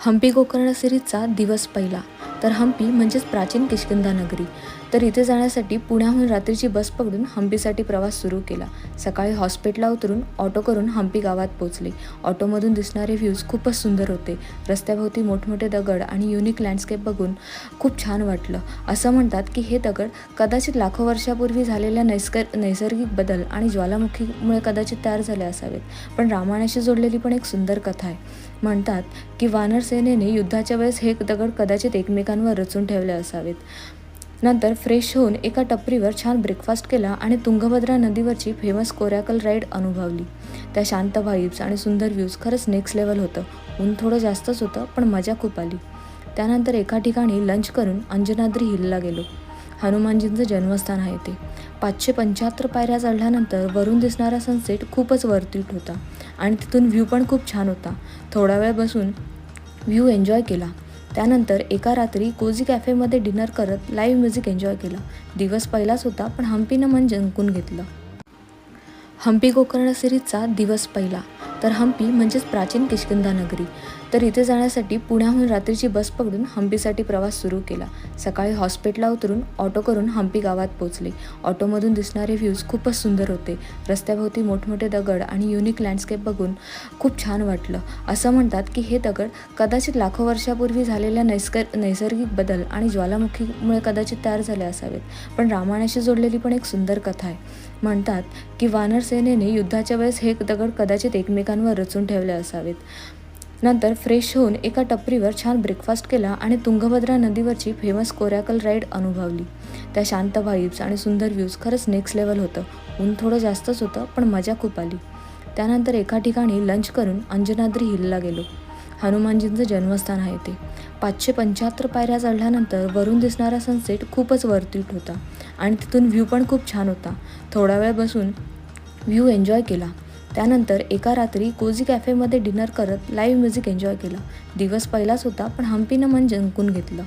हम्पी गोकर्ण सिरीजचा दिवस पहिला. तर हम्पी म्हणजेच प्राचीन किष्किंधा नगरी. तर इथे जाण्यासाठी पुण्याहून रात्रीची बस पकडून हम्पीसाठी प्रवास सुरू केला. सकाळी हॉस्पिटलला उतरून ऑटो करून हम्पी गावात पोहोचले. ऑटोमधून दिसणारे व्ह्यूज खूपच सुंदर होते. रस्त्याभोवती मोठमोठे दगड आणि युनिक लँडस्केप बघून खूप छान वाटलं. असं म्हणतात की हे दगड कदाचित लाखो वर्षापूर्वी झालेल्या नैसर्गिक बदल आणि ज्वालामुखीमुळे कदाचित तयार झाले असावेत. पण रामायणाशी जोडलेली पण एक सुंदर कथा आहे. म्हणतात की वानर सेनेने युद्धाच्या वेळेस हे दगड कदाचित एकमेकांवर रचून ठेवले असावेत. नंतर फ्रेश होऊन एका टपरीवर छान ब्रेकफास्ट केला आणि तुंगभद्रा नदीवरची फेमस कोरॅकल राईड अनुभवली. त्या शांत व्हाईब्स आणि सुंदर व्ह्यूज खरंच नेक्स्ट लेवल होतं. ऊन थोडं जास्तच होतं पण मजा खूप आली. त्यानंतर एका ठिकाणी लंच करून अंजनाद्री हिलला गेलो. हनुमानजींचं जन्मस्थान आहे ते. 575 पायऱ्या चढल्यानंतर वरून दिसणारा सनसेट खूपच वर्थ होता आणि तिथून व्ह्यू पण खूप छान होता. थोडा वेळ बसून व्ह्यू एन्जॉय केला. त्यानंतर एका रात्री कोझी कॅफेमध्ये डिनर करत लाईव्ह म्युझिक एन्जॉय केला. दिवस पहिलाच होता पण हम्पीनं मन जिंकून घेतलं. हम्पी गोकर्ण सिरीजचा दिवस पहिला. तर हम्पी म्हणजेच प्राचीन किष्किंधा नगरी. तर इथे जाण्यासाठी पुण्याहून रात्रीची बस पकडून हम्पीसाठी प्रवास सुरू केला. सकाळी हॉस्पिटलला उतरून ऑटो करून हम्पी गावात पोहोचले. ऑटोमधून दिसणारे व्ह्यूज खूपच सुंदर होते. रस्त्याभोवती मोठमोठे दगड आणि युनिक लँडस्केप बघून खूप छान वाटलं. असं म्हणतात की हे दगड कदाचित लाखो वर्षापूर्वी झालेल्या नैसर्गिक बदल आणि ज्वालामुखीमुळे कदाचित तयार झाले असावेत. पण रामायणाशी जोडलेली पण एक सुंदर कथा आहे. म्हणतात की वानर सेनेने युद्धाच्या वेळेस हे दगड कदाचित एकमेकांवर रचून ठेवले असावेत. नंतर फ्रेश होऊन एका टपरीवर छान ब्रेकफास्ट केला आणि तुंगभद्रा नदीवरची फेमस कोरॅकल राईड अनुभवली. त्या शांत व्हाईब्स आणि सुंदर व्ह्यूज खरंच नेक्स्ट लेवल होतं. ऊन थोडं जास्तच होतं पण मजा खूप आली. त्यानंतर एका ठिकाणी लंच करून अंजनाद्री हिलला गेलो. हनुमानजींचं जन्मस्थान आहे ते. 575 पायऱ्या चढल्यानंतर वरून दिसणारा सनसेट खूपच वर्थ होता आणि तिथून व्ह्यू पण खूप छान होता. थोडा वेळ बसून व्ह्यू एन्जॉय केला. त्यानंतर एका रात्री कोझी कॅफेमध्ये डिनर करत लाईव्ह म्युझिक एन्जॉय केला. दिवस पहिलाच होता पण हम्पीनं मन जिंकून घेतलं.